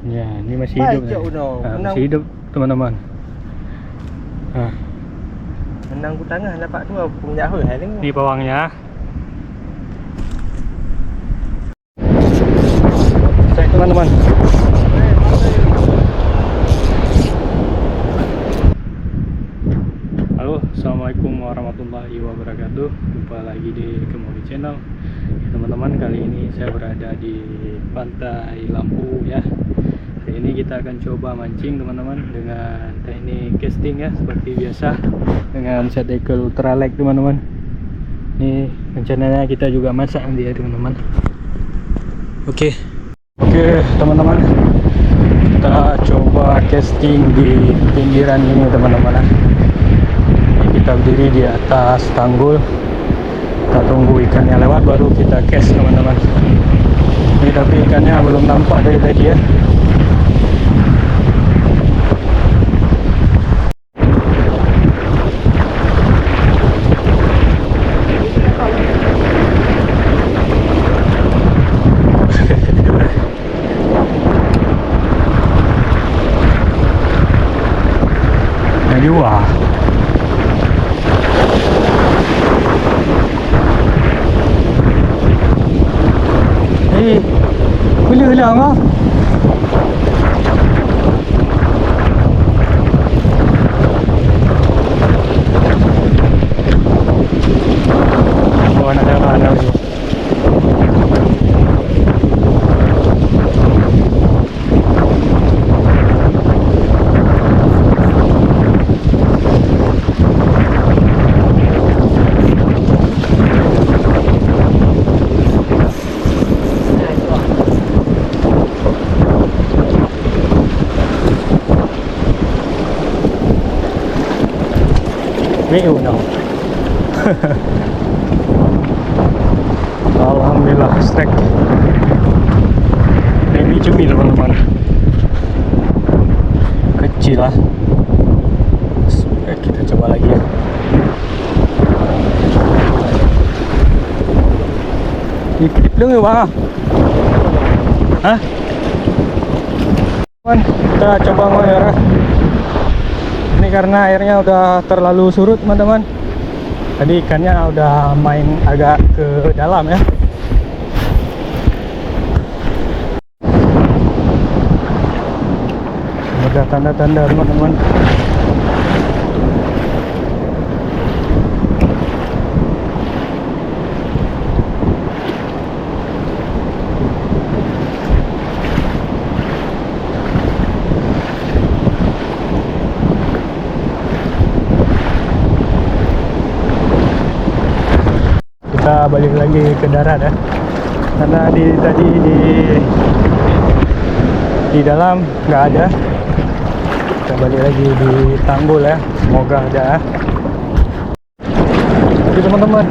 Ya, ini masih hidup. Masih hidup teman-teman. Menang ku tengah dapat tu punya hoi hai Ini bawangnya. Cek teman-teman. Halo, assalamualaikum warahmatullahi wabarakatuh. Jumpa lagi di Kemudi Channel. Teman-teman, kali ini saya berada di Pantai Lampu ya. Hari ini kita akan coba mancing teman-teman dengan teknik casting ya, seperti biasa dengan set eagle ultralight teman-teman. Ini rencananya kita juga masak nanti ya teman-teman. Oke teman-teman, kita coba casting di pinggiran ini teman-teman. Kita berdiri di atas tanggul, kita tunggu ikannya lewat baru kita cast teman-teman. Ini tapi ikannya belum nampak dari tadi ya. Jadi wah, boleh hilang ah. Oh, ada lagi. No. Alhamdulillah strike. Baby cumi teman-teman, kecil lah. Kita coba lagi ya. Iklip dulu ya bang. Hah? Kita coba mengair. Ini karena airnya udah terlalu surut teman-teman. Tadi ikannya udah main agak ke dalam ya. Ada tanda-tanda teman-teman. Kita balik lagi ke darat ya, karena tadi di dalam nggak ada. Kita balik lagi di tanggul ya, semoga ada. Oke teman-teman,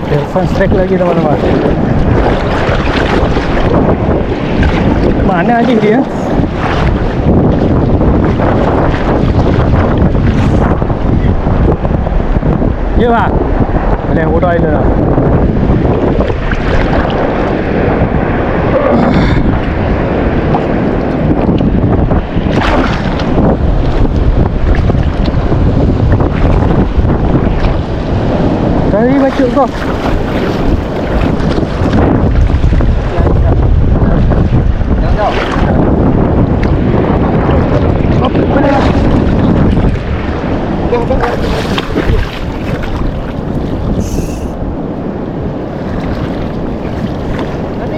telepon strike lagi teman-teman. Mana aja dia? Iya pak. Ada yang udah ini lah. Tadi bacuk kau. Jangan jauh. Oh, mana?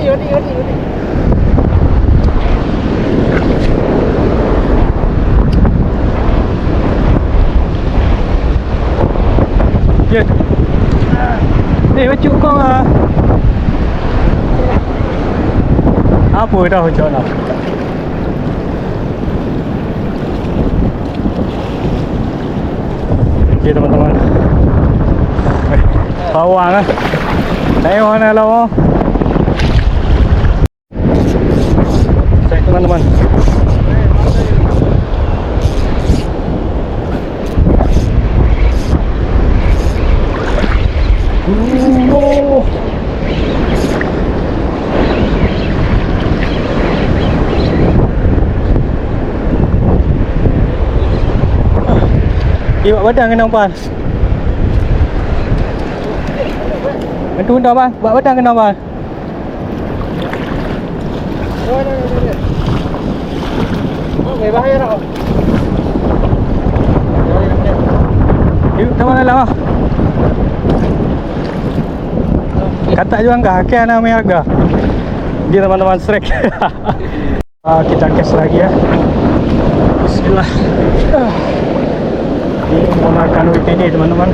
Yodi. Ya. Bacuk kau lah. Apa dah macam mana? Okey teman-teman. Bawang lah. Tengok mana lawang. Teman-teman, Iwak badan kena umpan. Itu dah bang, buat badan kena bang. Okay, bahaya tak? Yuk, sama lah lah. Kata juga enggak, kayak namanya harga. Dia teman-teman strike. Kita cash lagi ya. Bismillah. Ini menggunakan WPD teman-teman.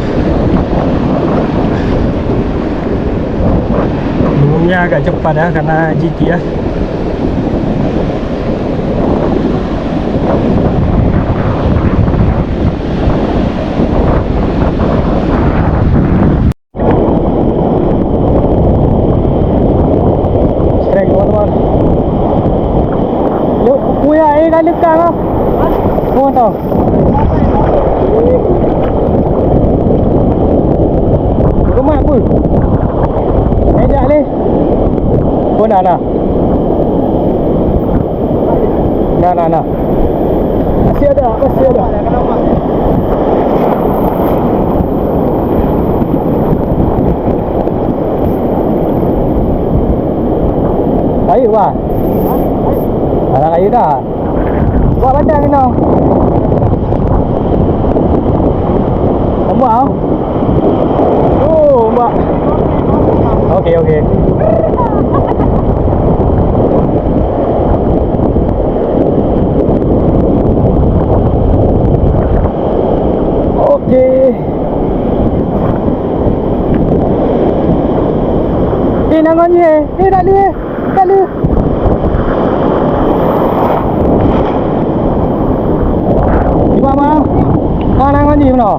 Umumnya agak cepat ya karena GT ya. Strike teman-teman. Yuk, kuya kan dekat lah. Oh tau. Rumah apa? Ejak ni. Oh nak. Nak. Masih ada. Kayu bah. Ada kayu dah. Buat badan kena. Mbak. Oh, mbak. Okey. Nangon ye. Tak ada. Gimana? Nangon ye mana?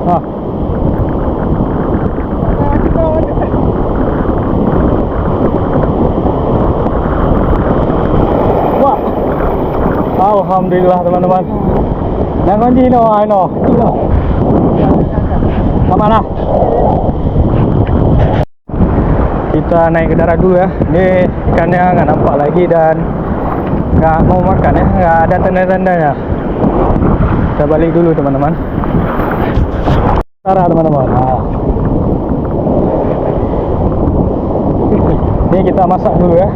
Ha. Wah. Alhamdulillah teman-teman. Nangon ye no. Mana? Kita naik ke darat dulu ya. Ini ikannya nggak nampak lagi dan nggak mau makan ya, nggak ada tanda-tandanya. Kita balik dulu teman-teman. Darat teman-teman. Ini kita masak dulu ya.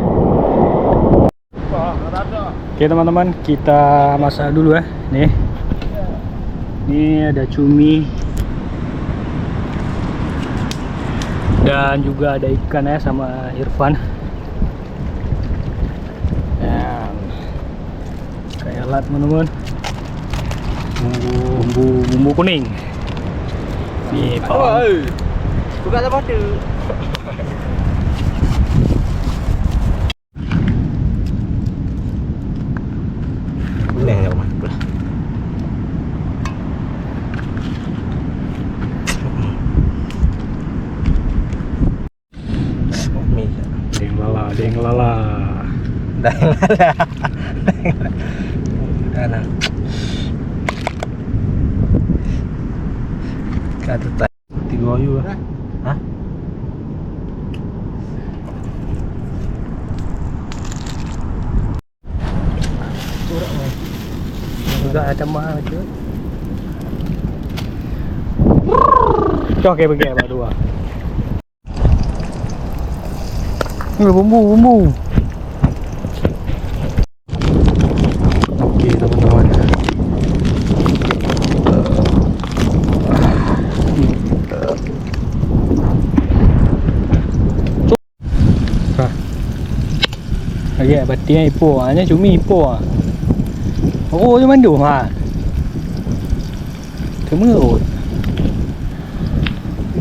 Oke teman-teman, kita masak dulu ya. Nih, ini ada cumi. Dan juga ada ikan ya sama Irfan. Dan kayak alat teman-teman. Bumbu kuning. Ni pawang. Buka apa tu? Kuning ya, Mak. Denglala. Kanan. Kata tak. Tiga ayu lah. Hah? Juga ada mahal je. Cok kayak begini apa dua. Bumbu. Okey teman-teman. Lagi batin ipo, hanya cumi ipo. Oh, yang mandu ha. Kemerut.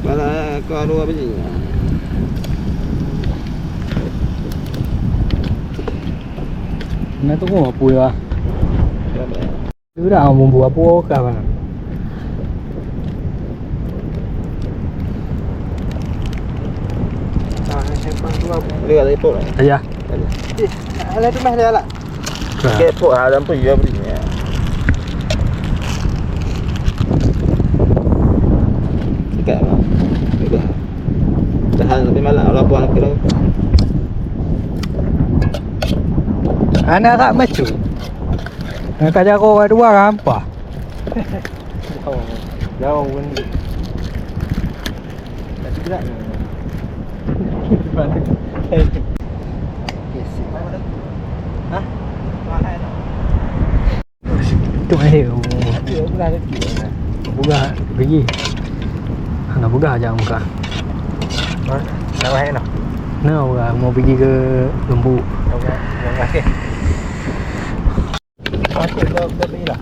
Mana kau dua biji? Nó tốt mà bùi à. Cứ nào bùi bùa bùa cả mà. Lihat ada ipok lah. Aja. Ada tu mah dia lah. Ipok ada apa juga berinya. Dekat lah. Tahan sampai malam kalau buang kira. Anak tak macu. Nak kajak kau dua apa? Jauh pun. Tak gerak. Hah? Mahal tak? Itu air. Dia bukan lagi. Buka pergi. Nak buka aja muka. Nak mahal tak? Nah, buka mau pergi ke Lembu. Okey. Masuk ke beli lah.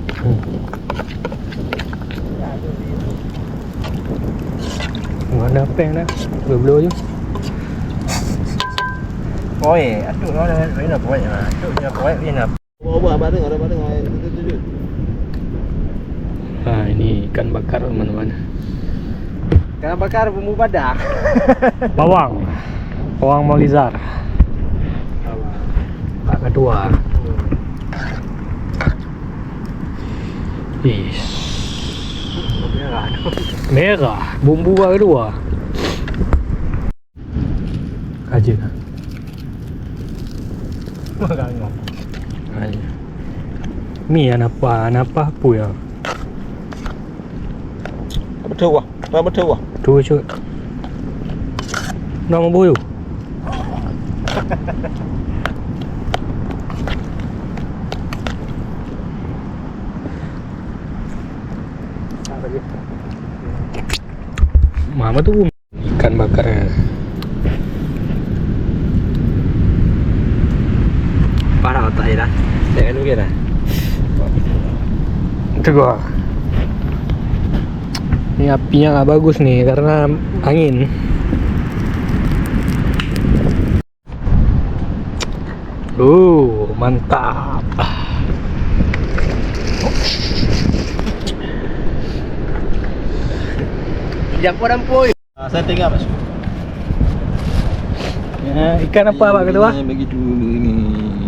Ada peng dah. Belum je. Oi, atuk kau dah nak buat ya. Atuk dia buat dia nak. Buat apa tengok ada tengok tu. Nah, ini ikan bakar teman-teman. Ikan bakar bumbu badak. Bawang. Bawang Molizar. Pak kedua. Is. Merah. Bumbu pak kedua. Aja lah. Makan. Aja. Mi apa pun ya. Betul ah. Betul ah. Tu cut. Nama boyo. Mama tu ikan bakar. Parah tak dah. Saya kan mungkin dah. Tengok. Ini apinya nggak bagus nih karena angin. Mantap. Jangan pun ampoi. Saya tinggal masuk. Ya, ikan apa pak ketua? Bagi dulu ini.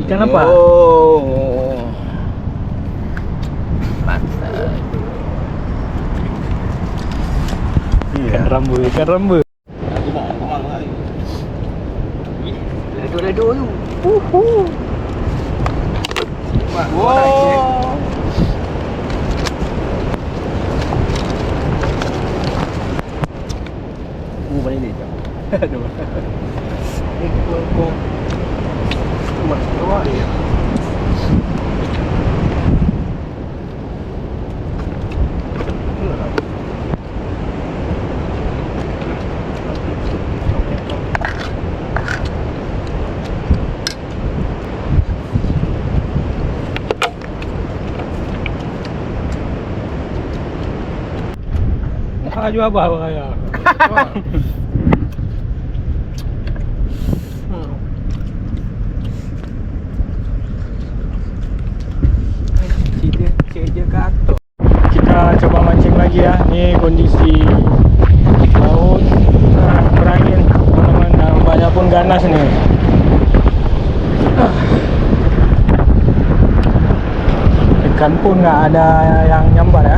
Ikan apa? Oh. Mantap. Ikan rambu, ikan rambu. Aku mau kali. Ledo tu. Wow. Balik ni jap. Aduh. Kau. Mak, bawa dia.Aju apa kaya? Kita coba mancing lagi ya. Ini kondisi laut berangin, teman-teman. Nampaknya pun ganas nih. Ikan pun nggak ada yang nyambar ya.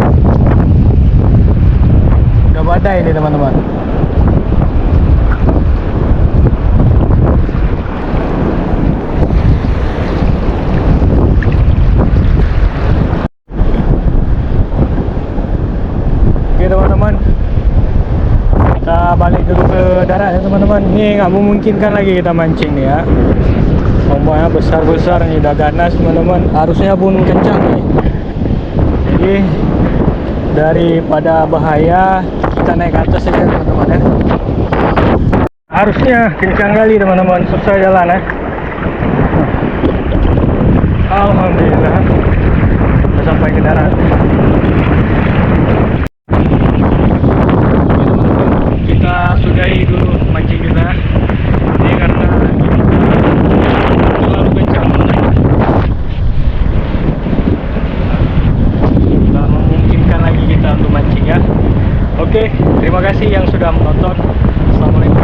Udah badai nih teman-teman. Oke teman-teman, kita balik dulu ke darat ya teman-teman. Ini nggak memungkinkan lagi kita mancing nih ya. Ombaknya besar-besar nih, udah ganas teman-teman. Arusnya pun kencang nih. Jadi daripada bahaya, kita naik ke atas saja teman-teman ya. Arusnya kencang kali teman-teman, susah jalan ya. Alhamdulillah sudah sampai ke darat. Kita sudahi dulu mancing kita. Ini karena terlalu kencang. Tidak memungkinkan lagi kita untuk mancing ya. Oke, terima kasih yang sudah menonton. Assalamualaikum.